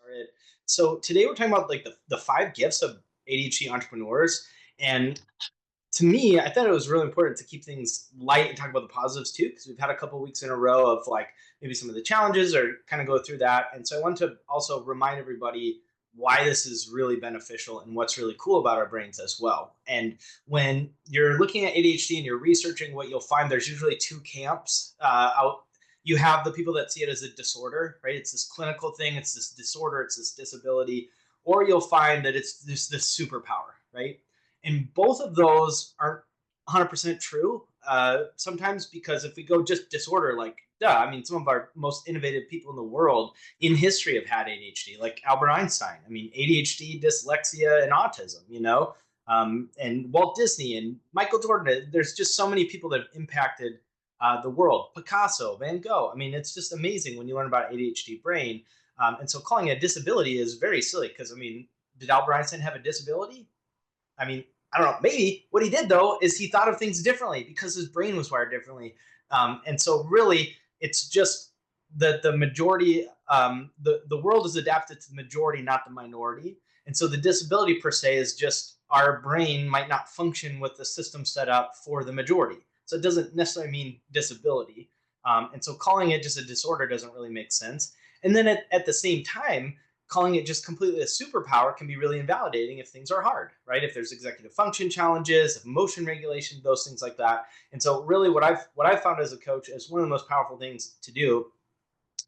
Started. So today we're talking about like the five gifts of ADHD entrepreneurs. And to me, I thought it was really important to keep things light and talk about the positives too, because we've had a couple of weeks in a row of like maybe some of the challenges or kind of go through that. And so I want to also remind everybody why this is really beneficial and what's really cool about our brains as well. And when you're looking at ADHD and you're researching, what you'll find there's usually two camps out. You have the people that see it as a disorder, right? It's this clinical thing, it's this disorder, it's this disability, or you'll find that it's this superpower, right? And both of those aren't 100% true sometimes, because if we go just disorder, like, duh, I mean, some of our most innovative people in the world in history have had ADHD, like Albert Einstein. I mean, ADHD, dyslexia, and autism, and Walt Disney and Michael Jordan. There's just so many people that have impacted the world. Picasso, Van Gogh. I mean, it's just amazing when you learn about ADHD brain. And so calling it a disability is very silly because, I mean, did Albert Einstein have a disability? I mean, I don't know. Maybe what he did though is he thought of things differently because his brain was wired differently. And so really, it's just that the majority, the world is adapted to the majority, not the minority. And so the disability per se is just our brain might not function with the system set up for the majority. So it doesn't necessarily mean disability. And so calling it just a disorder doesn't really make sense. And then at the same time, calling it just completely a superpower can be really invalidating if things are hard, right? If there's executive function challenges, emotion regulation, those things like that. And so really what I've found as a coach is one of the most powerful things to do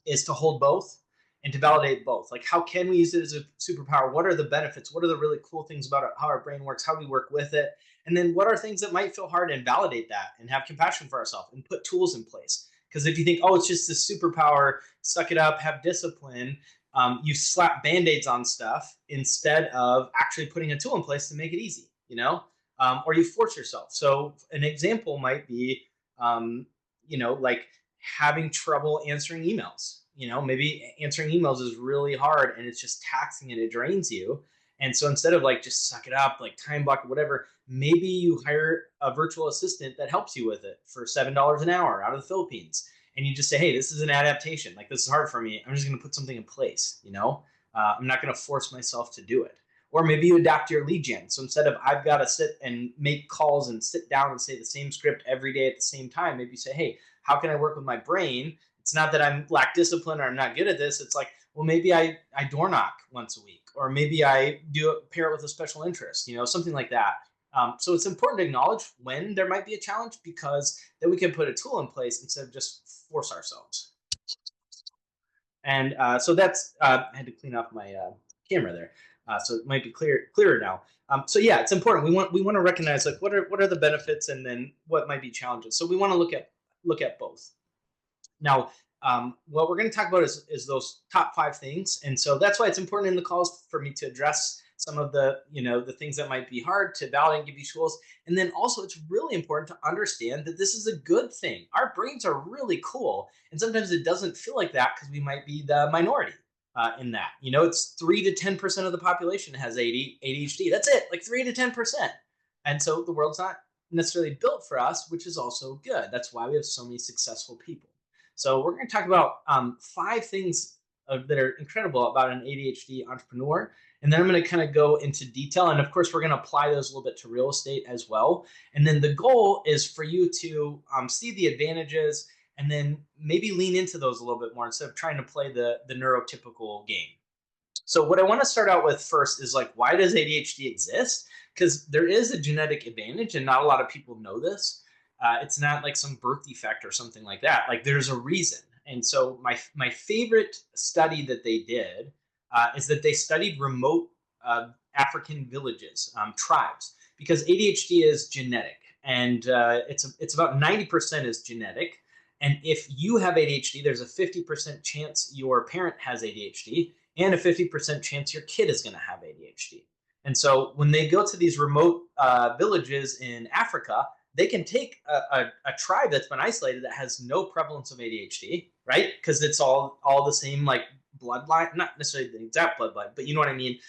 is to hold both and to validate both. Like, how can we use it as a superpower? What are the benefits? What are the really cool things about it, how our brain works, how we work with it? And then what are things that might feel hard, and validate that and have compassion for ourselves and put tools in place. Because if you think, oh, it's just this superpower, suck it up, have discipline, you slap band-aids on stuff instead of actually putting a tool in place to make it easy, or you force yourself. So an example might be, like having trouble answering emails. Maybe answering emails is really hard and it's just taxing and it drains you. And so instead of like just suck it up, like time block or whatever, maybe you hire a virtual assistant that helps you with it for $7 an hour out of the Philippines. And you just say, hey, this is an adaptation. Like, this is hard for me. I'm just going to put something in place. I'm not going to force myself to do it. Or maybe you adapt your lead gen. So instead of I've got to sit and make calls and sit down and say the same script every day at the same time, maybe you say, hey, how can I work with my brain? It's not that I'm lack discipline or I'm not good at this. It's like, well, maybe I door knock once a week, or maybe I do pair it with a special interest, something like that. So it's important to acknowledge when there might be a challenge, because then we can put a tool in place instead of just force ourselves. And so that's, I had to clean off my camera there. So it might be clearer now. So yeah, it's important. We want to recognize like what are the benefits, and then what might be challenges. So we want to look at both. Now, what we're going to talk about is those top 5 things. And so that's why it's important in the calls for me to address some of the, the things that might be hard, to validate and give you tools. And then also it's really important to understand that this is a good thing. Our brains are really cool. And sometimes it doesn't feel like that because we might be the minority in that. It's 3 to 10% of the population has ADHD. That's it, like 3 to 10%. And so the world's not necessarily built for us, which is also good. That's why we have so many successful people. So we're going to talk about 5 things that are incredible about an ADHD entrepreneur. And then I'm going to kind of go into detail. And of course, we're going to apply those a little bit to real estate as well. And then the goal is for you to see the advantages and then maybe lean into those a little bit more instead of trying to play the neurotypical game. So what I want to start out with first is like, why does ADHD exist? Because there is a genetic advantage, and not a lot of people know this. It's not like some birth defect or something like that. Like, there's a reason. And so my favorite study that they did is that they studied remote African villages, tribes, because ADHD is genetic, and it's about 90% is genetic. And if you have ADHD, there's a 50% chance your parent has ADHD, and a 50% chance your kid is going to have ADHD. And so when they go to these remote villages in Africa, they can take a tribe that's been isolated that has no prevalence of ADHD, right? Because it's all the same, like, bloodline, not necessarily the exact bloodline, but you know what I mean.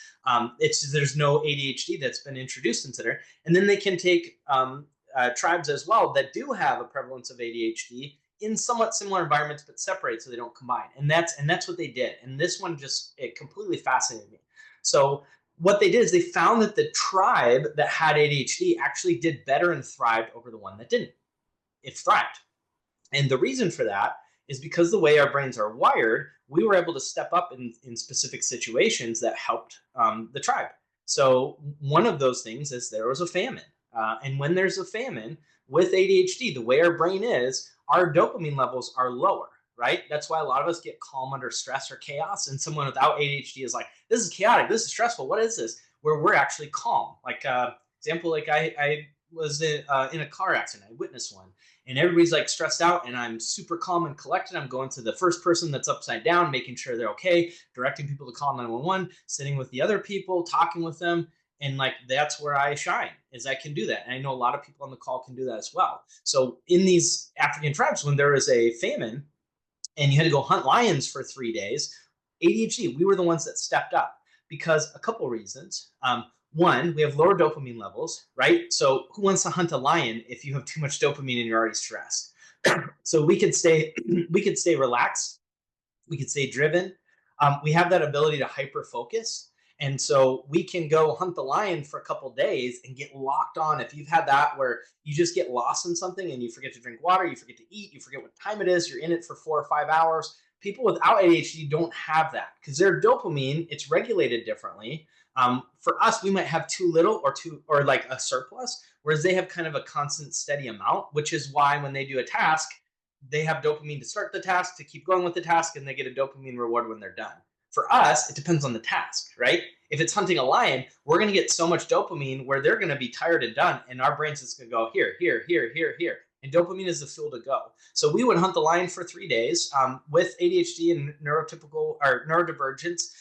There's no ADHD that's been introduced into there, and then they can take tribes as well that do have a prevalence of ADHD in somewhat similar environments, but separate so they don't combine. And that's what they did. And this one just, it completely fascinated me. So what they did is they found that the tribe that had ADHD actually did better and thrived over the one that didn't. It thrived. And the reason for that is because the way our brains are wired, we were able to step up in specific situations that helped the tribe. So one of those things is there was a famine. And when there's a famine with ADHD, the way our brain is, our dopamine levels are lower, right? That's why a lot of us get calm under stress or chaos. And someone without ADHD is like, this is chaotic, this is stressful, what is this? Where we're actually calm. Like, example, like I was in a car accident, I witnessed one, and everybody's like stressed out, and I'm super calm and collected. I'm going to the first person that's upside down, making sure they're okay, directing people to call 911, sitting with the other people, talking with them. And like, that's where I shine, is I can do that. And I know a lot of people on the call can do that as well. So in these African tribes, when there was a famine and you had to go hunt lions for 3 days, ADHD, we were the ones that stepped up because a couple reasons. One, we have lower dopamine levels, right? So who wants to hunt a lion if you have too much dopamine and you're already stressed? So we could stay, we could stay relaxed, we could stay driven. We have that ability to hyper focus. And so we can go hunt the lion for a couple days and get locked on. If you've had that where you just get lost in something and you forget to drink water, you forget to eat, you forget what time it is, you're in it for 4 or 5 hours. People without ADHD don't have that because their dopamine, it's regulated differently. For us, we might have too little or like a surplus, whereas they have kind of a constant steady amount, which is why when they do a task, they have dopamine to start the task, to keep going with the task, and they get a dopamine reward when they're done. For us, it depends on the task, right? If it's hunting a lion, we're going to get so much dopamine where they're going to be tired and done, and our brain's just going to go here, here, here, here, here. And dopamine is the fuel to go. So we would hunt the lion for 3 days. With ADHD and neurotypical or neurodivergence,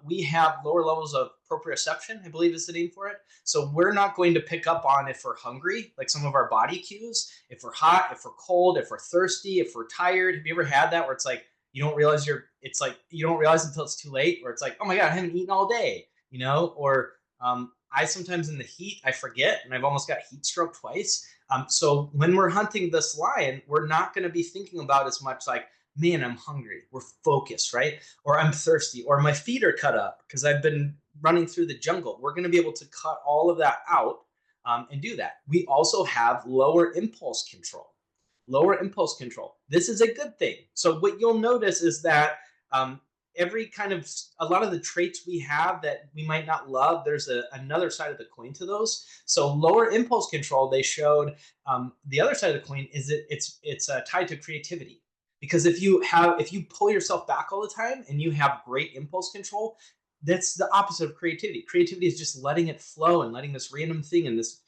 we have lower levels of proprioception, I believe is the name for it. So we're not going to pick up on if we're hungry, like some of our body cues, if we're hot, if we're cold, if we're thirsty, if we're tired. Have you ever had that where it's like you don't realize it's like you don't realize until it's too late, or it's like, oh my God, I haven't eaten all day, or I sometimes in the heat, I forget, and I've almost got heat stroke twice. So when we're hunting this lion, we're not going to be thinking about as much like, man, I'm hungry. We're focused, right? Or I'm thirsty, or my feet are cut up because I've been running through the jungle. We're going to be able to cut all of that out and do that. We also have lower impulse control. Lower impulse control. This is a good thing. So what you'll notice is that every kind of a lot of the traits we have that we might not love, there's another side of the coin to those. So lower impulse control, they showed the other side of the coin is that it's tied to creativity. Because if you pull yourself back all the time and you have great impulse control, that's the opposite of creativity. Creativity is just letting it flow and letting this random thing and this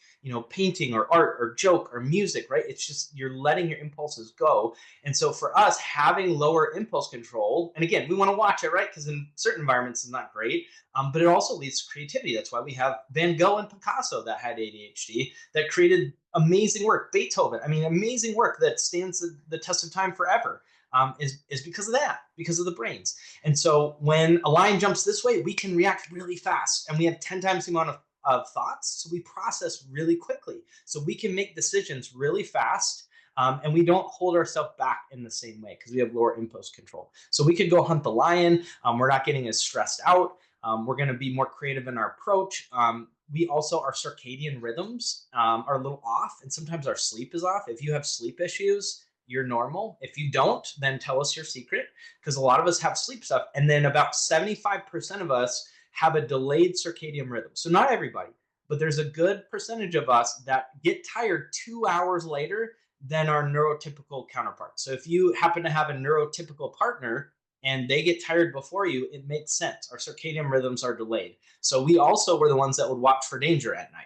painting or art or joke or music, right? It's just you're letting your impulses go. And so for us, having lower impulse control, and again, we want to watch it, right? Because in certain environments, it's not great, but it also leads to creativity. That's why we have Van Gogh and Picasso that had ADHD that created amazing work. Beethoven, I mean, amazing work that stands the test of time forever. Is because of that, because of the brains. And so when a lion jumps this way, we can react really fast, and we have 10 times the amount of thoughts, so we process really quickly. So we can make decisions really fast, and we don't hold ourselves back in the same way because we have lower impulse control. So we could go hunt the lion. We're not getting as stressed out. We're going to be more creative in our approach. We also, our circadian rhythms are a little off, and sometimes our sleep is off. If you have sleep issues, you're normal. If you don't, then tell us your secret, because a lot of us have sleep stuff. And then about 75% of us have a delayed circadian rhythm. So not everybody, but there's a good percentage of us that get tired 2 hours later than our neurotypical counterparts. So if you happen to have a neurotypical partner and they get tired before you, it makes sense. Our circadian rhythms are delayed. So we also were the ones that would watch for danger at night.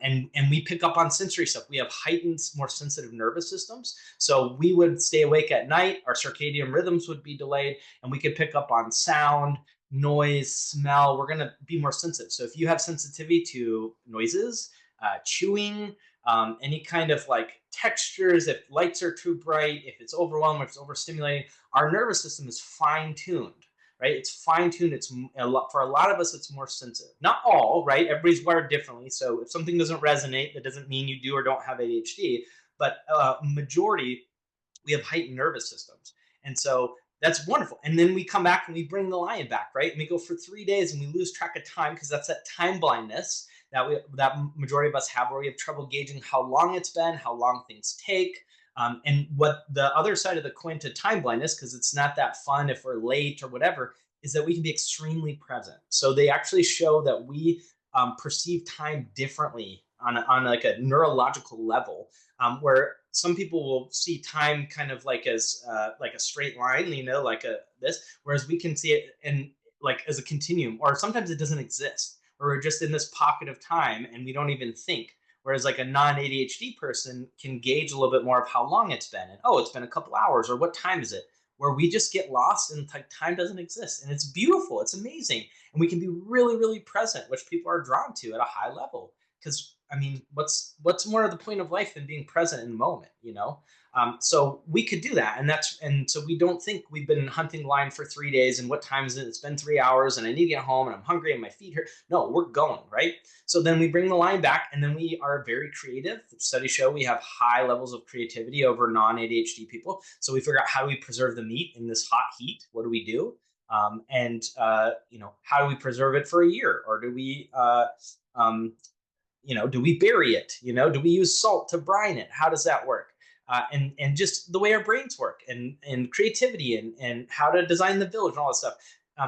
And we pick up on sensory stuff. We have heightened, more sensitive nervous systems. So we would stay awake at night. Our circadian rhythms would be delayed, and we could pick up on sound, noise, smell. We're going to be more sensitive. So if you have sensitivity to noises, chewing, any kind of like textures, if lights are too bright, if it's overwhelming, if it's overstimulating, our nervous system is fine-tuned. Right? It's fine-tuned. It's for a lot of us, it's more sensitive. Not all, right? Everybody's wired differently. So if something doesn't resonate, that doesn't mean you do or don't have ADHD. But majority we have heightened nervous systems. And so that's wonderful. And then we come back and we bring the lion back, right? And we go for 3 days and we lose track of time because that's that time blindness that majority of us have, where we have trouble gauging how long it's been, how long things take. And what the other side of the coin to time blindness, because it's not that fun if we're late or whatever, is that we can be extremely present. So they actually show that we perceive time differently on like a neurological level, where some people will see time kind of like a straight line, like a this, whereas we can see it in like as a continuum, or sometimes it doesn't exist, or we're just in this pocket of time and we don't even think. Whereas like a non-ADHD person can gauge a little bit more of how long it's been, and oh, it's been a couple hours, or what time is it? Where we just get lost and like time doesn't exist, and it's beautiful, it's amazing, and we can be really, really present, which people are drawn to at a high level. Because I mean, what's more of the point of life than being present in the moment, you know? So we could do that, and so we don't think we've been hunting line for 3 days, and what time is it? It's been 3 hours, and I need to get home, and I'm hungry, and my feet hurt. No, we're going right. So then we bring the line back, and then we are very creative. The studies show we have high levels of creativity over non-ADHD people. So we figure out, how do we preserve the meat in this hot heat? What do we do? How do we preserve it for a year, or do we um, do we bury it? Do we use salt to brine it? How does that work? And just the way our brains work, and creativity, and how to design the village and all that stuff.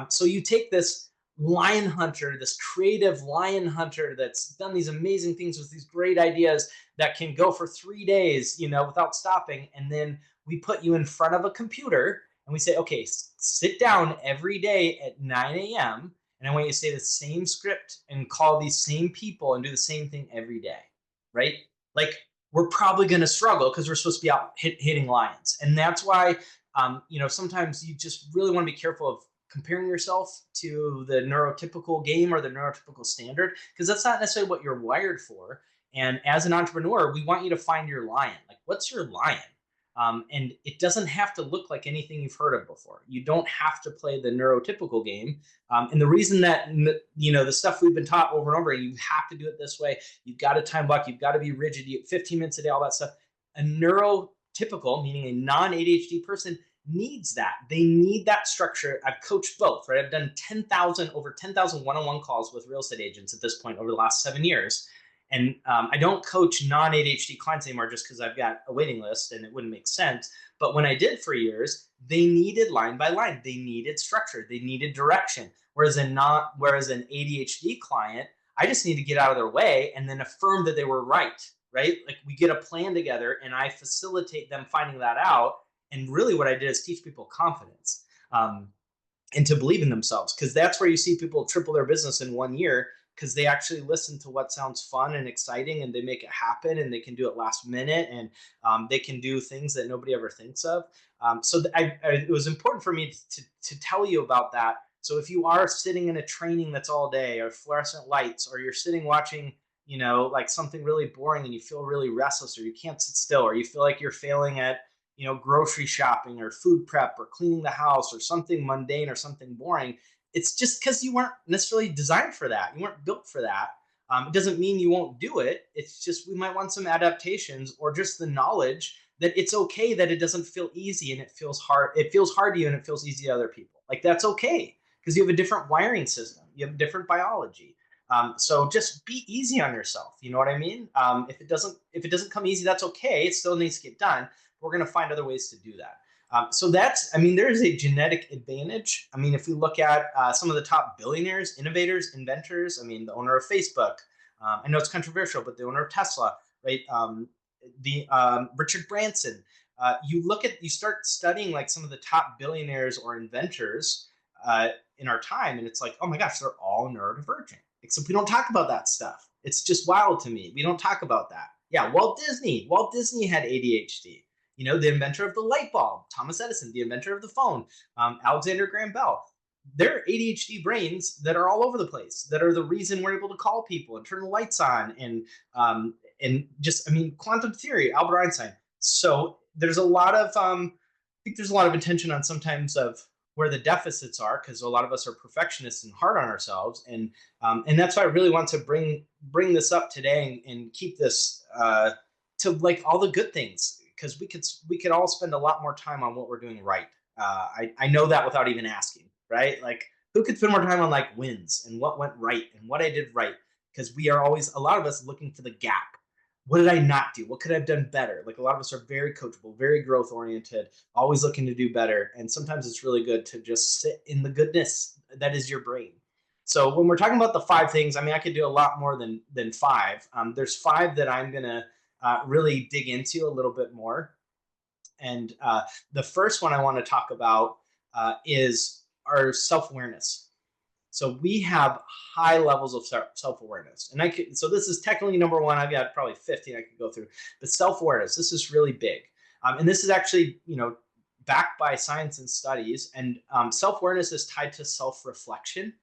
So you take this lion hunter, this creative lion hunter that's done these amazing things with these great ideas that can go for 3 days, without stopping. And then we put you in front of a computer and we say, okay, sit down every day at 9 a.m. And I want you to say the same script and call these same people and do the same thing every day, right? Like, we're probably going to struggle because we're supposed to be out hitting lions. And that's why, sometimes you just really want to be careful of comparing yourself to the neurotypical game or the neurotypical standard, because that's not necessarily what you're wired for. And as an entrepreneur, we want you to find your lion. Like, what's your lion? And it doesn't have to look like anything you've heard of before. You don't have to play the neurotypical game. And the reason that, the stuff we've been taught over and over, you have to do it this way. You've got to time block. You've got to be rigid. 15 minutes a day, all that stuff. A neurotypical, meaning a non-ADHD person, needs that. They need that structure. I've coached both, right? I've done over 10,000 one-on-one calls with real estate agents at this point over the last 7 years. And I don't coach non-ADHD clients anymore just because I've got a waiting list and it wouldn't make sense. But when I did for years, they needed line by line. They needed structure. They needed direction. Whereas an ADHD client, I just need to get out of their way and then affirm that they were right? Like, we get a plan together and I facilitate them finding that out. And really what I did is teach people confidence, and to believe in themselves, because that's where you see people triple their business in 1 year, because they actually listen to what sounds fun and exciting, and they make it happen, and they can do it last minute, and they can do things that nobody ever thinks of. It was important for me to tell you about that. So if you are sitting in a training that's all day, or fluorescent lights, or you're sitting watching, like something really boring, and you feel really restless, or you can't sit still, or you feel like you're failing at, grocery shopping or food prep or cleaning the house or something mundane or something boring, it's just because you weren't necessarily designed for that. You weren't built for that. It doesn't mean you won't do it. It's just we might want some adaptations, or just the knowledge that it's okay that it doesn't feel easy and it feels hard. It feels hard to you and it feels easy to other people. Like, that's okay, because you have a different wiring system. You have different biology. So just be easy on yourself. You know what I mean? If it doesn't come easy, that's okay. It still needs to get done. We're going to find other ways to do that. So there is a genetic advantage. If we look at some of the top billionaires, innovators, inventors, the owner of Facebook, I know it's controversial, but the owner of Tesla, right? Richard Branson. You start studying like some of the top billionaires or inventors in our time, and it's like, oh my gosh, they're all neurodivergent. Except we don't talk about that stuff. It's just wild to me. We don't talk about that. Yeah, Walt Disney had ADHD. The inventor of the light bulb, Thomas Edison, the inventor of the phone, Alexander Graham Bell. They're ADHD brains that are all over the place, that are the reason we're able to call people and turn the lights on, and just, quantum theory, Albert Einstein. So there's a lot of, I think there's a lot of attention on sometimes of where the deficits are, because a lot of us are perfectionists and hard on ourselves. And that's why I really want to bring this up today, and keep this to like all the good things. because we could all spend a lot more time on what we're doing right. I know that without even asking, right? Like, who could spend more time on like wins and what went right and what I did right? Because we are always, a lot of us, looking for the gap. What did I not do? What could I have done better? Like, a lot of us are very coachable, very growth oriented, always looking to do better. And sometimes it's really good to just sit in the goodness that is your brain. So when we're talking about the five things, I mean, I could do a lot more than five. There's five that I'm gonna really dig into a little bit more. And the first one I want to talk about is our self awareness. So we have high levels of self awareness, and so this is technically number one. I've got probably 15 I could go through, but self awareness. This is really big, and this is actually backed by science and studies. And self awareness is tied to self reflection.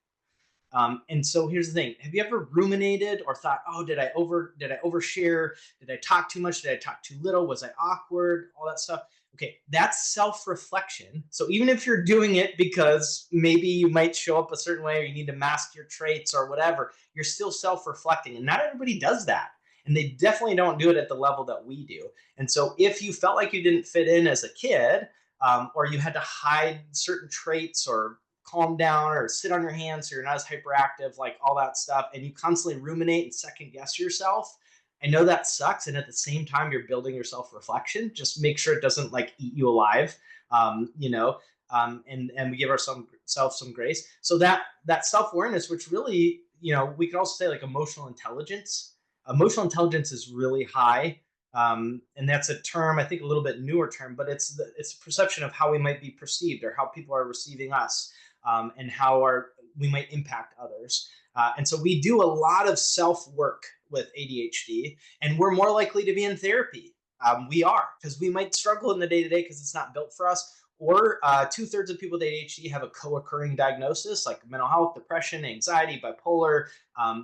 And so here's the thing: have you ever ruminated or thought, "Oh, did I overshare? Did I talk too much? Did I talk too little? Was I awkward?" All that stuff. Okay, that's self-reflection. So even if you're doing it because maybe you might show up a certain way or you need to mask your traits or whatever, you're still self-reflecting. And not everybody does that. And they definitely don't do it at the level that we do. And so if you felt like you didn't fit in as a kid, or you had to hide certain traits or calm down or sit on your hands so you're not as hyperactive, like all that stuff, and you constantly ruminate and second guess yourself, I know that sucks. And at the same time, you're building your self reflection. Just make sure it doesn't like eat you alive, and we give ourselves some grace. So that self awareness, which really, we could also say like emotional intelligence. Emotional intelligence is really high. And that's a term, I think, a little bit newer term, but it's a perception of how we might be perceived or how people are receiving us, and how we might impact others. And so we do a lot of self work with ADHD, and we're more likely to be in therapy. We are, because we might struggle in the day to day because it's not built for us. Or 2/3 of people with ADHD have a co-occurring diagnosis like mental health, depression, anxiety, bipolar.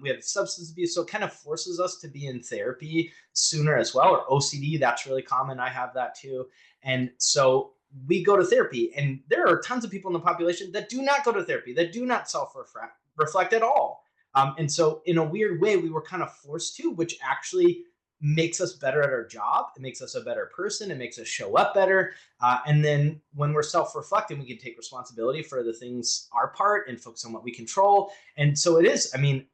We have substance abuse, so it kind of forces us to be in therapy sooner as well. Or OCD, that's really common. I have that too. And so we go to therapy, and there are tons of people in the population that do not go to therapy, that do not self-reflect at all. And so in a weird way, we were kind of forced to, which actually makes us better at our job. It makes us a better person. It makes us show up better. And then when we're self-reflecting, we can take responsibility for the things, our part, and focus on what we control. And so it is, I mean,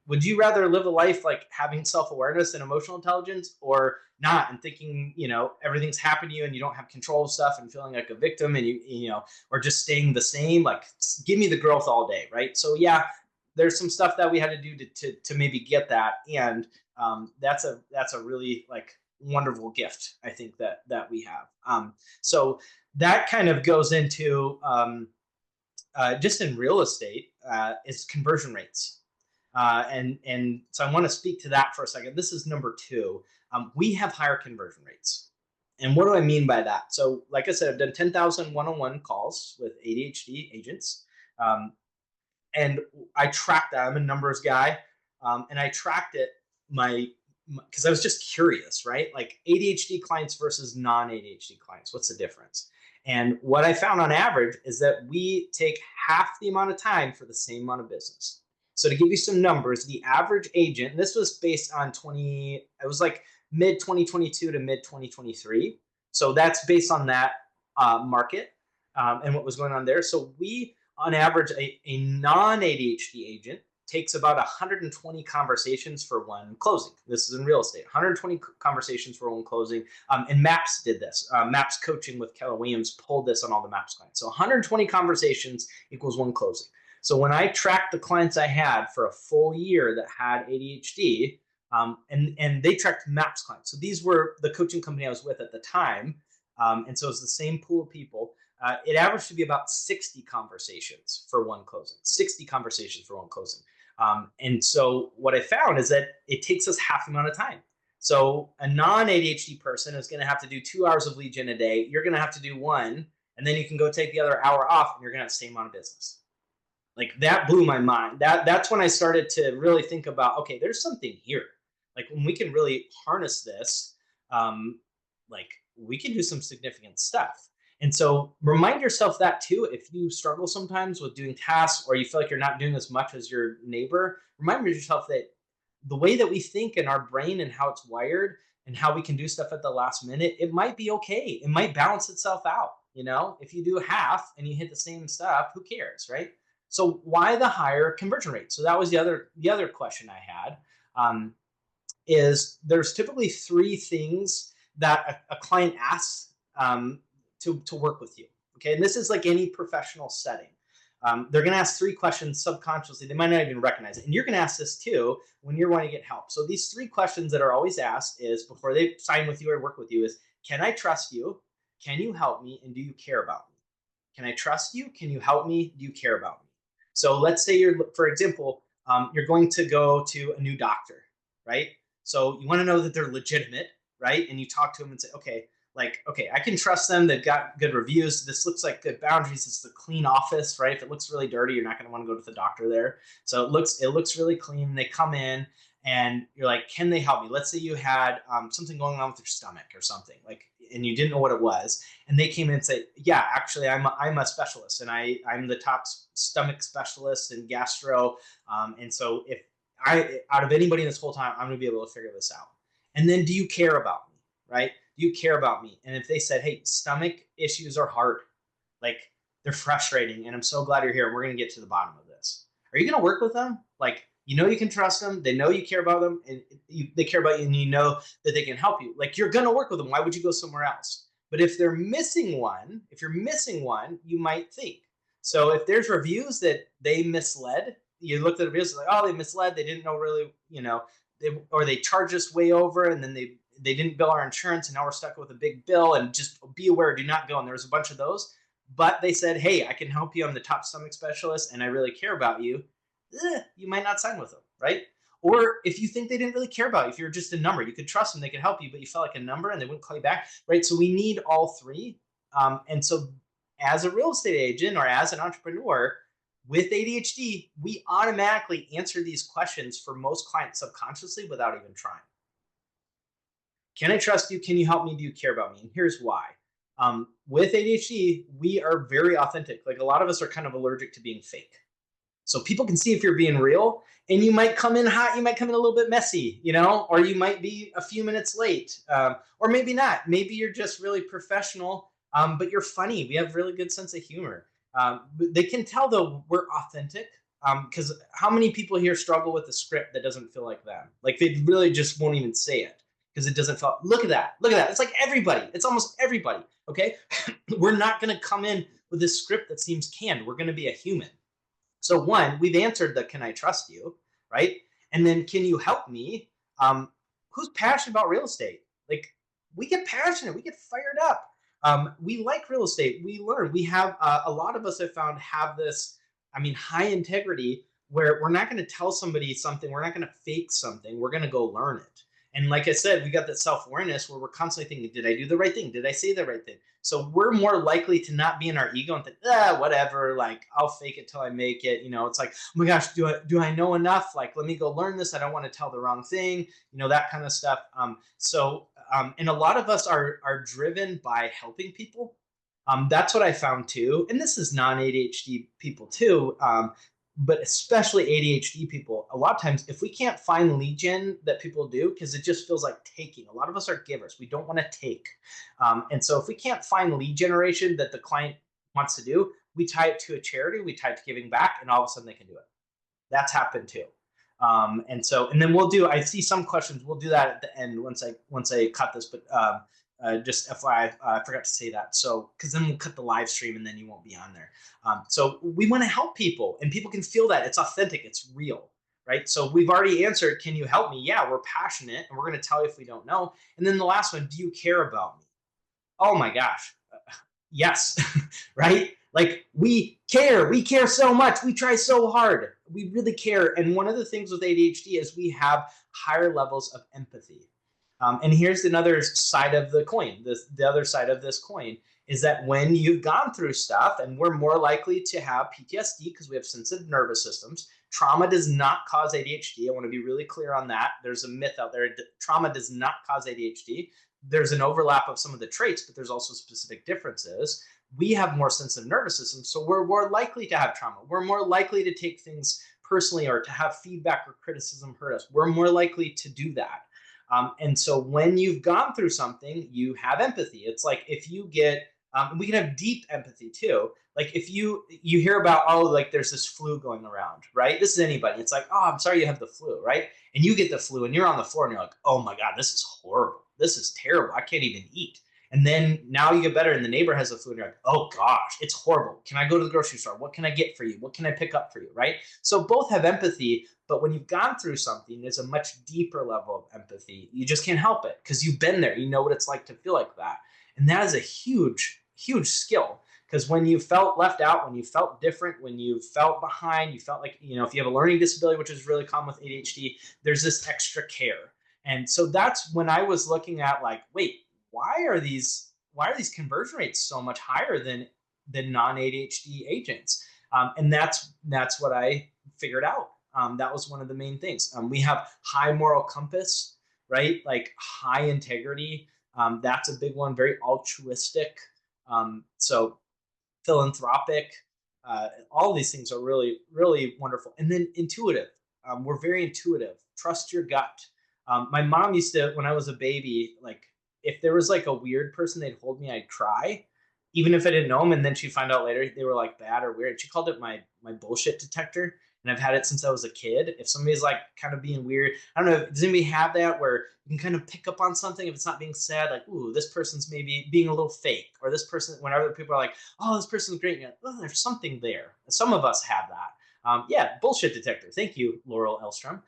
would you rather live a life like having self-awareness and emotional intelligence, or not, and thinking, everything's happened to you and you don't have control of stuff and feeling like a victim, and or just staying the same? Like, give me the growth all day, right? So yeah, there's some stuff that we had to do to maybe get that. And that's a really like wonderful gift, I think, that we have. So that kind of goes into just in real estate, is conversion rates. And so I want to speak to that for a second. This is number two. We have higher conversion rates. And what do I mean by that? So like I said, I've done 10,000 one-on-one calls with ADHD agents. And I tracked that. I'm a numbers guy. And I tracked it because I was just curious, right? Like, ADHD clients versus non-ADHD clients, what's the difference? And what I found on average is that we take half the amount of time for the same amount of business. So to give you some numbers, the average agent, and this was based on it was like mid 2022 to mid 2023. So that's based on that market, and what was going on there. So we, on average, a non-ADHD agent takes about 120 conversations for one closing. This is in real estate, 120 conversations for one closing. And MAPS did this. MAPS coaching with Keller Williams pulled this on all the MAPS clients. So 120 conversations equals one closing. So when I tracked the clients I had for a full year that had ADHD, and they tracked MAPS clients. So these were the coaching company I was with at the time. And so it's the same pool of people. It averaged to be about 60 conversations for one closing, 60 conversations for one closing. And so what I found is that it takes us half the amount of time. So a non-ADHD person is going to have to do 2 hours of lead gen a day. You're going to have to do one, and then you can go take the other hour off, and you're going to have the same amount of business. Like, that blew my mind. That's when I started to really think about, okay, there's something here. Like, when we can really harness this, like, we can do some significant stuff. And so remind yourself that too. If you struggle sometimes with doing tasks, or you feel like you're not doing as much as your neighbor, remind yourself that the way that we think in our brain and how it's wired and how we can do stuff at the last minute, it might be okay. It might balance itself out. If you do half and you hit the same stuff, who cares, right? So why the higher conversion rate? So that was the other question I had. Is there's typically three things that a client asks to work with you. Okay, and this is like any professional setting. They're going to ask three questions subconsciously. They might not even recognize it. And you're going to ask this too when you're wanting to get help. So these three questions that are always asked is before they sign with you or work with you is, can I trust you? Can you help me? And do you care about me? Can I trust you? Can you help me? Do you care about me? So let's say for example, you're going to go to a new doctor, right? So you want to know that they're legitimate, right? And you talk to them and say, okay, I can trust them. They've got good reviews. This looks like good boundaries. It's a clean office, right? If it looks really dirty, you're not going to want to go to the doctor there. So it looks really clean. They come in and you're like, can they help me? Let's say you had something going on with your stomach or something, and you didn't know what it was, and they came in and say, yeah, actually, I'm a specialist, and I'm the top stomach specialist and gastro, and so if out of anybody in this whole time, I'm going to be able to figure this out. And then, do you care about me, right? Do you care about me? And if they said, hey, stomach issues are hard, like they're frustrating, and I'm so glad you're here, and we're going to get to the bottom of this. Are you going to work with them? You can trust them. They know you care about them, and they care about you, and you know that they can help you. You're going to work with them. Why would you go somewhere else? But if you're missing one, you might think. So if there's reviews that they misled, you looked at the reviews like, oh, they misled. They didn't know really, or they charged us way over, and then they didn't bill our insurance, and now we're stuck with a big bill. And just be aware, do not go. And there's a bunch of those. But they said, hey, I can help you. I'm the top stomach specialist, and I really care about you. You might not sign with them, right? Or if you think they didn't really care about you, if you're just a number, you could trust them, they could help you, but you felt like a number and they wouldn't call you back, right? So we need all three. And so as a real estate agent or as an entrepreneur with ADHD, we automatically answer these questions for most clients subconsciously without even trying. Can I trust you? Can you help me? Do you care about me? And here's why. With ADHD, we are very authentic. A lot of us are kind of allergic to being fake. So people can see if you're being real, and you might come in hot, you might come in a little bit messy, or you might be a few minutes late, or maybe not. Maybe you're just really professional, but you're funny. We have really good sense of humor. They can tell though we're authentic, because how many people here struggle with a script that doesn't feel like them? They really just won't even say it because it doesn't feel. Look at that. It's like everybody. It's almost everybody. Okay, we're not going to come in with this script that seems canned. We're going to be a human. So one, we've answered the can I trust you, right? And then can you help me? Who's passionate about real estate? We get passionate, we get fired up. We like real estate. We learn. We have a lot of us have found have this, high integrity where we're not going to tell somebody something. We're not going to fake something. We're going to go learn it. And like I said, we got that self-awareness where we're constantly thinking, did I do the right thing? Did I say the right thing? So we're more likely to not be in our ego and think, whatever, I'll fake it till I make it. It's like, oh my gosh, do I know enough? Let me go learn this. I don't want to tell the wrong thing, that kind of stuff. And a lot of us are driven by helping people. That's what I found too. And this is non-ADHD people too. But especially ADHD people, a lot of times, if we can't find lead gen that people do, because it just feels like taking, a lot of us are givers. We don't want to take. And so if we can't find lead generation that the client wants to do, we tie it to a charity, we tie it to giving back, and all of a sudden they can do it. That's happened too. And then I see some questions, we'll do that at the end once I cut this, but just FYI, I forgot to say that. So, because then we'll cut the live stream and then you won't be on there. So we want to help people, and people can feel that it's authentic, it's real, right? So we've already answered, can you help me? Yeah, we're passionate, and we're going to tell you if we don't know. And then the last one, do you care about me? Oh my gosh, yes, right? We care so much. We try so hard. We really care. And one of the things with ADHD is we have higher levels of empathy. And here's another side of the coin. The other side of this coin is that when you've gone through stuff, and we're more likely to have PTSD because we have sensitive nervous systems. Trauma does not cause ADHD. I want to be really clear on that. There's a myth out there. Trauma does not cause ADHD. There's an overlap of some of the traits, but there's also specific differences. We have more sensitive nervous systems, so we're more likely to have trauma. We're more likely to take things personally or to have feedback or criticism hurt us. We're more likely to do that. And so when you've gone through something, you have empathy. It's like if you get, we can have deep empathy too. Like if you hear about, oh, like there's this flu going around, right? This is anybody. It's like, oh, I'm sorry you have the flu, right? And you get the flu and you're on the floor and you're like, oh my God, this is horrible. This is terrible. I can't even eat. And then now you get better and the neighbor has the flu and you're like, oh gosh, it's horrible. Can I go to the grocery store? What can I get for you? What can I pick up for you? Right? So both have empathy, but when you've gone through something, there's a much deeper level of empathy. You just can't help it because you've been there. You know what it's like to feel like that. And that is a huge, huge skill. Because when you felt left out, when you felt different, when you felt behind, you felt like, if you have a learning disability, which is really common with ADHD, there's this extra care. And so that's when I was looking at like, wait, why are these conversion rates so much higher than non-ADHD agents? And that's what I figured out. That was one of the main things. We have high moral compass, right? Like high integrity. That's a big one. Very altruistic. So philanthropic. All these things are really, really wonderful. And then intuitive. We're very intuitive. Trust your gut. My mom used to, when I was a baby, like if there was like a weird person, they'd hold me, I'd cry, even if I didn't know them. And then she'd find out later they were like bad or weird. She called it my bullshit detector. And I've had it since I was a kid. If somebody's like kind of being weird, I don't know, does anybody have that where you can kind of pick up on something if it's not being said, like, ooh, this person's maybe being a little fake, or this person, when other people are like, oh, this person's great, and like, oh, there's something there. Some of us have that. Yeah, bullshit detector. Thank you, Laurel Elstrom.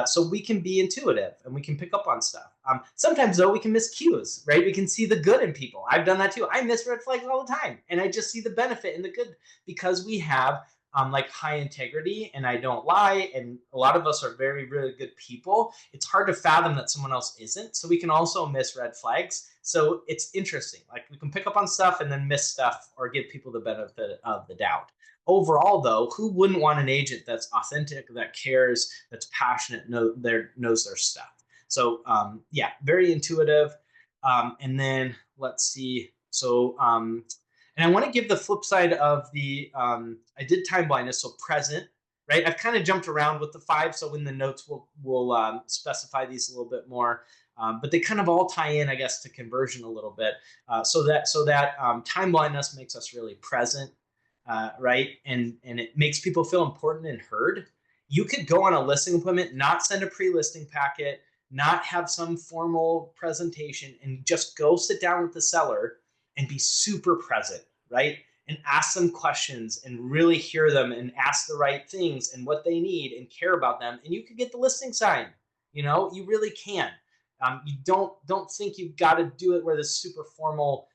So we can be intuitive and we can pick up on stuff. Sometimes, though, we can miss cues, right? We can see the good in people. I've done that too. I miss red flags all the time. And I just see the benefit and the good because we have like high integrity and I don't lie. And a lot of us are very, really good people. It's hard to fathom that someone else isn't. So we can also miss red flags. So it's interesting. Like we can pick up on stuff and then miss stuff or give people the benefit of the doubt. Overall, though, who wouldn't want an agent that's authentic, that cares, that's passionate, knows their stuff? So yeah, very intuitive. And then let's see. So and I want to give the flip side of the I did time blindness, so present, right? I've kind of jumped around with the 5, so in the notes we'll specify these a little bit more. But they kind of all tie in, I guess, to conversion a little bit. So that time blindness makes us really present, right? And it makes people feel important and heard. You could go on a listing appointment, not send a pre-listing packet, not have some formal presentation, and just go sit down with the seller and be super present, right? And ask them questions and really hear them and ask the right things and what they need and care about them. And you could get the listing signed. You really can. You don't think you've got to do it where this super formal,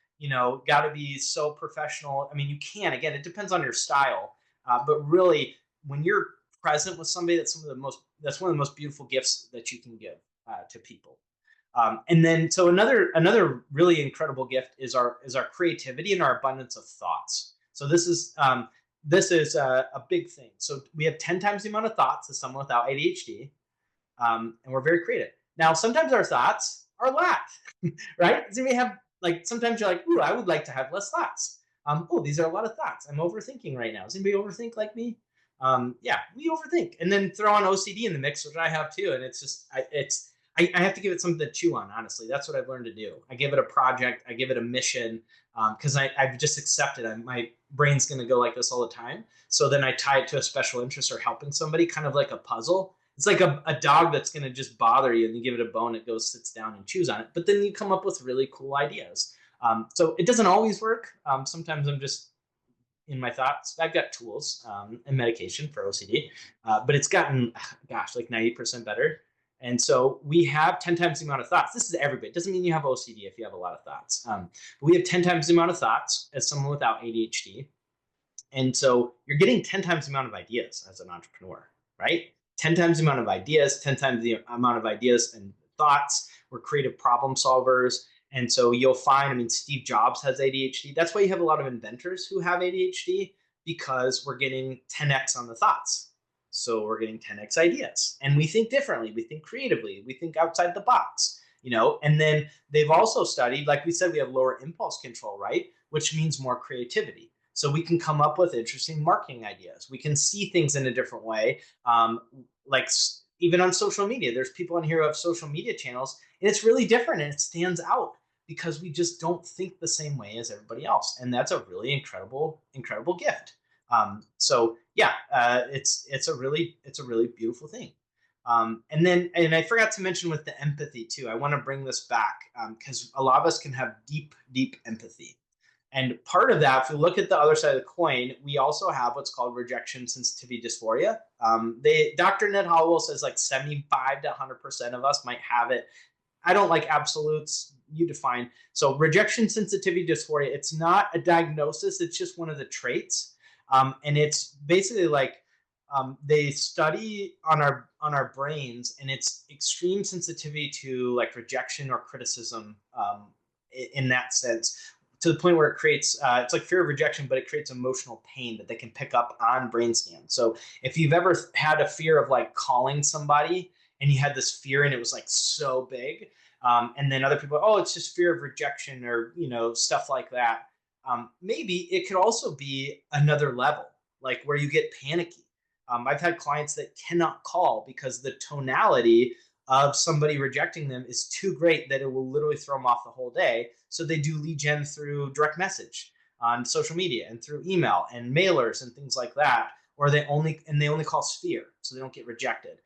got to be so professional. I mean, you can. Again, it depends on your style. But really, when you're present with somebody, that's one of the most beautiful gifts that you can give to people. And then, so another really incredible gift is our creativity and our abundance of thoughts. So this is a big thing. So we have 10 times the amount of thoughts as someone without ADHD, and we're very creative. Now, sometimes our thoughts are lack, right? So we have like sometimes you're like, ooh, I would like to have less thoughts. Oh, these are a lot of thoughts. I'm overthinking right now. Does anybody overthink like me? Yeah, we overthink, and then throw on OCD in the mix, which I have too. And it's just I have to give it something to chew on, honestly. That's what I've learned to do. I give it a project. I give it a mission because I've just accepted my brain's going to go like this all the time. So then I tie it to a special interest or helping somebody, kind of like a puzzle. It's like a dog that's going to just bother you and you give it a bone, it goes, sits down and chews on it. But then you come up with really cool ideas. So it doesn't always work. Sometimes I'm just in my thoughts. I've got tools and medication for OCD, but it's gotten, gosh, like 90% better. And so we have 10 times the amount of thoughts. This is everybody. It doesn't mean you have OCD if you have a lot of thoughts. But we have 10 times the amount of thoughts as someone without ADHD. And so you're getting 10 times the amount of ideas as an entrepreneur, right? 10 times the amount of ideas, 10 times the amount of ideas and thoughts. We're creative problem solvers. And so you'll find, I mean, Steve Jobs has ADHD. That's why you have a lot of inventors who have ADHD, because we're getting 10x on the thoughts. So we're getting 10x ideas, and we think differently. We think creatively. We think outside the box, and then they've also studied, like we said, we have lower impulse control, right? Which means more creativity. So we can come up with interesting marketing ideas. We can see things in a different way. Like even on social media, there's people on here who have social media channels, And it's really different and it stands out because we just don't think the same way as everybody else. And that's a really incredible gift. So yeah, it's a really beautiful thing. And I forgot to mention with the empathy too. I want to bring this back because a lot of us can have deep empathy. And part of that, if we look at the other side of the coin, we also have what's called rejection sensitivity dysphoria. Dr. Ned Hallowell says like 75 to 100% of us might have it. I don't like absolutes. You define. So rejection sensitivity dysphoria, it's not a diagnosis. It's just one of the traits. And it's basically like they study on our brains, and it's extreme sensitivity to like rejection or criticism in that sense, to the point where it creates it's like fear of rejection, but it creates emotional pain that they can pick up on brain scans. So if you've ever had a fear of like calling somebody and you had this fear and it was like so big, and then other people, oh, it's just fear of rejection or stuff like that. Maybe it could also be another level, like where you get panicky. I've had clients that cannot call because the tonality of somebody rejecting them is too great that it will literally throw them off the whole day. So they do lead gen through direct message on social media and through email and mailers and things like that, or they only call sphere so they don't get rejected.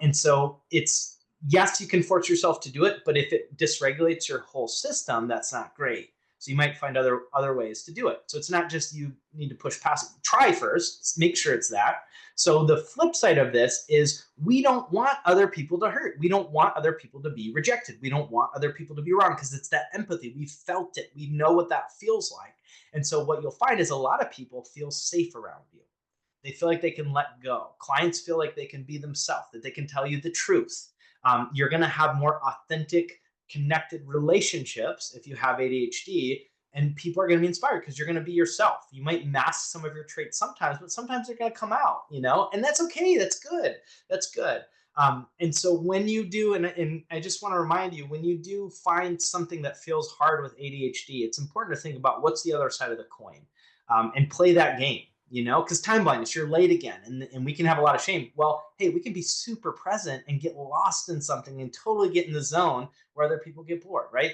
And so it's, yes, you can force yourself to do it, but if it dysregulates your whole system, that's not great. So you might find other ways to do it. So it's not just you need to push past it. Try first, make sure it's that. So the flip side of this is we don't want other people to hurt. We don't want other people to be rejected. We don't want other people to be wrong because it's that empathy. We felt it. We know what that feels like. And so what you'll find is a lot of people feel safe around you. They feel like they can let go. Clients feel like they can be themselves, that they can tell you the truth. You're going to have more authentic, connected relationships if you have ADHD, and people are going to be inspired because you're going to be yourself. You might mask some of your traits sometimes, but sometimes they're going to come out, and that's okay. That's good. That's good. And so when you do, and I just want to remind you, when you do find something that feels hard with ADHD, it's important to think about what's the other side of the coin, and play that game. Because time blindness, you're late again, and we can have a lot of shame. Well, hey, we can be super present and get lost in something and totally get in the zone where other people get bored, right?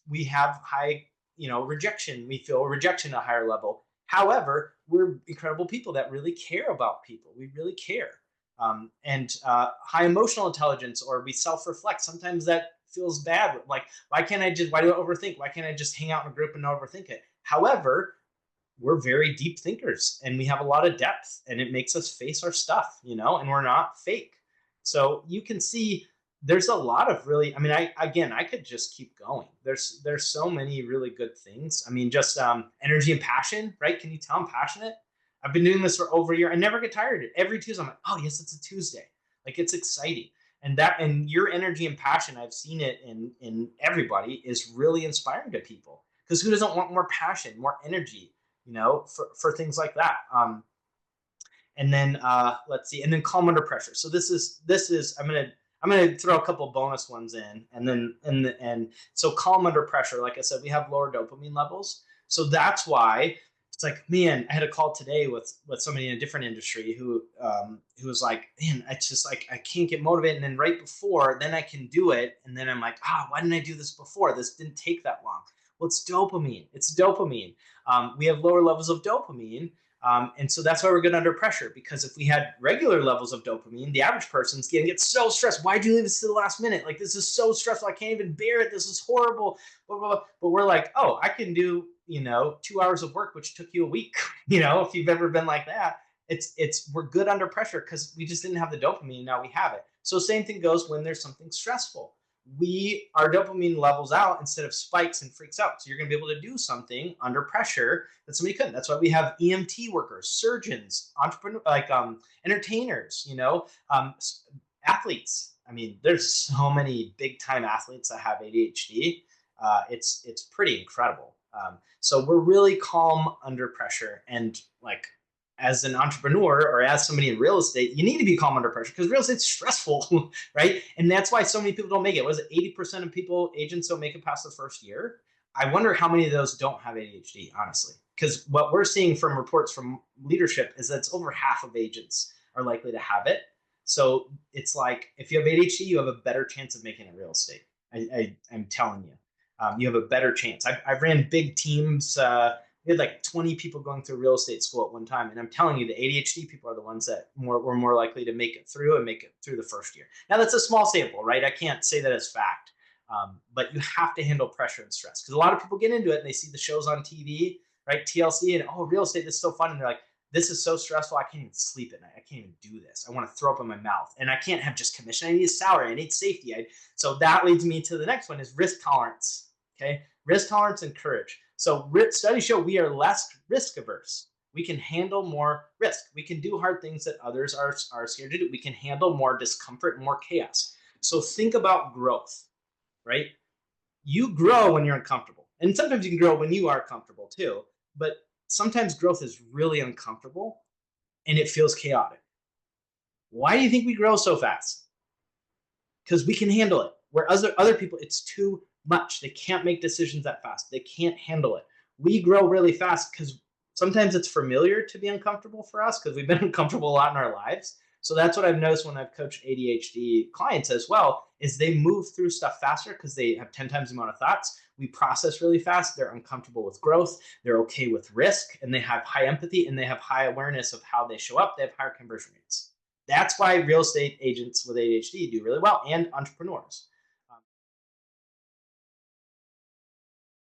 We have high, rejection. We feel rejection at a higher level. However, we're incredible people that really care about people. We really care. And high emotional intelligence, or we self-reflect. Sometimes that feels bad. Like, why do I overthink? Why can't I just hang out in a group and not overthink it? However, we're very deep thinkers and we have a lot of depth, and it makes us face our stuff, and we're not fake. So you can see there's a lot of really, I could just keep going. There's so many really good things. Just energy and passion, right? Can you tell I'm passionate? I've been doing this for over a year. I never get tired of it. Every Tuesday, I'm like, oh yes, it's a Tuesday. Like, it's exciting. And your energy and passion, I've seen it in everybody, is really inspiring to people. Because who doesn't want more passion, more energy, for things like that. And then let's see, and then calm under pressure. So this is I'm gonna throw a couple bonus ones in, and then so calm under pressure. Like I said, we have lower dopamine levels, so that's why it's like, man, I had a call today with somebody in a different industry who was like, man, it's just like I can't get motivated, and then right before, then I can do it, and then I'm like, why didn't I do this before? This didn't take that long. Well, it's dopamine. It's dopamine. We have lower levels of dopamine. And so that's why we're good under pressure, because if we had regular levels of dopamine, the average person's going to get so stressed. Why'd you leave this to the last minute? Like, this is so stressful. I can't even bear it. This is horrible. Blah, blah, blah. But we're like, oh, I can do, 2 hours of work, which took you a week. If you've ever been like that, we're good under pressure because we just didn't have the dopamine. Now we have it. So same thing goes when there's something stressful. Our dopamine levels out instead of spikes and freaks out. So you're going to be able to do something under pressure that somebody couldn't. That's why we have EMT workers, surgeons, entrepreneurs, like entertainers, athletes. There's so many big time athletes that have ADHD. It's pretty incredible. So we're really calm under pressure, and like, as an entrepreneur or as somebody in real estate, you need to be calm under pressure because real estate's stressful, right? And that's why so many people don't make it. Was it 80% of agents don't make it past the first year? I wonder how many of those don't have ADHD, honestly. Because what we're seeing from reports from leadership is that it's over half of agents are likely to have it. So it's like, if you have ADHD, you have a better chance of making it real estate. I'm telling you, you have a better chance. I've ran big teams. We had like 20 people going through real estate school at one time. And I'm telling you, the ADHD people are the ones that were more likely to make it through and make it through the first year. Now, that's a small sample, right? I can't say that as fact. But you have to handle pressure and stress because a lot of people get into it and they see the shows on TV, right? TLC, and oh, real estate, this is so fun. And they're like, this is so stressful. I can't even sleep at night. I can't even do this. I want to throw up in my mouth. And I can't have just commission. I need a salary. I need safety. So that leads me to the next one is risk tolerance. Okay. Risk tolerance and courage. So studies show we are less risk averse. We can handle more risk. We can do hard things that others are scared to do. We can handle more discomfort, more chaos. So think about growth, right? You grow when you're uncomfortable. And sometimes you can grow when you are comfortable too. But sometimes growth is really uncomfortable and it feels chaotic. Why do you think we grow so fast? Because we can handle it. Where other people, it's too much. They can't make decisions that fast. They can't handle it. We grow really fast because sometimes it's familiar to be uncomfortable for us because we've been uncomfortable a lot in our lives. So that's what I've noticed when I've coached ADHD clients as well, is they move through stuff faster because they have 10 times the amount of thoughts. We process really fast. They're uncomfortable with growth. They're okay with risk, and they have high empathy, and they have high awareness of how they show up. They have higher conversion rates. That's why real estate agents with ADHD do really well, and entrepreneurs.